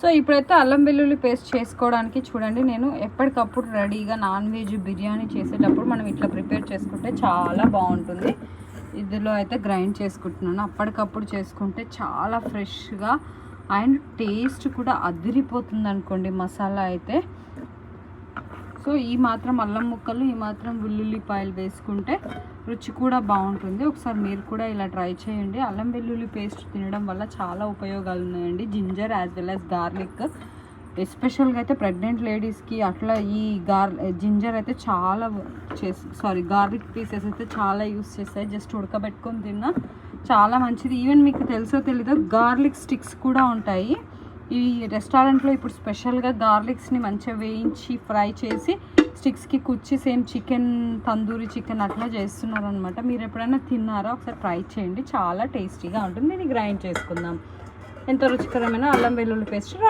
So ఇప్పుడైతే అల్లం వెల్లుల్లి పేస్ట్ చేసుకోవడానికి చూడండి, నేను ఎప్పటికప్పుడు రెడీగా నాన్ వెజ్ బిర్యానీ చేసేటప్పుడు మనం ఇట్లా ప్రిపేర్ చేసుకుంటే చాలా బాగుంటుంది. ఇందులో అయితే గ్రైండ్ చేసుకుంటున్నాను. అప్పటికప్పుడు చేసుకుంటే చాలా ఫ్రెష్గా అండ్ టేస్ట్ కూడా అదిరిపోతుంది అనుకోండి మసాలా అయితే. సో ఈ మాత్రం అల్లం ముక్కలు, ఈ మాత్రం వెల్లుల్లిపాయలు వేసుకుంటే రుచి కూడా బాగుంటుంది. ఒకసారి మీరు కూడా ఇలా ట్రై చేయండి. అల్లం వెల్లుల్లి పేస్ట్ తినడం వల్ల చాలా ఉపయోగాలు ఉన్నాయండి. Ginger as well as garlic, ఎస్పెషల్గా అయితే ప్రెగ్నెంట్ లేడీస్కి అట్లా ఈ జింజర్ అయితే చాలా గార్లిక్ పీసెస్ అయితే చాలా యూస్ చేస్తాయి. జస్ట్ ఉడకబెట్టుకొని తిన్నా చాలా మంచిది. ఈవెన్ మీకు తెలుసో తెలీదో గార్లిక్ స్టిక్స్ కూడా ఉంటాయి. ఈ రెస్టారెంట్లో ఇప్పుడు స్పెషల్గా గార్లిక్స్ని మంచిగా వేయించి ఫ్రై చేసి స్టిక్స్కి కుచ్చి సేమ్ చికెన్, తందూరి చికెన్ అట్లా చేస్తున్నారు అనమాట. మీరు ఎప్పుడైనా తిన్నారా? ఒకసారి ట్రై చేయండి, చాలా టేస్టీగా ఉంటుంది. దీన్ని గ్రైండ్ చేసుకుందాం. ఎంతో రుచికరమైన అల్లం వెల్లుల్లి పేస్ట్ రెడీ.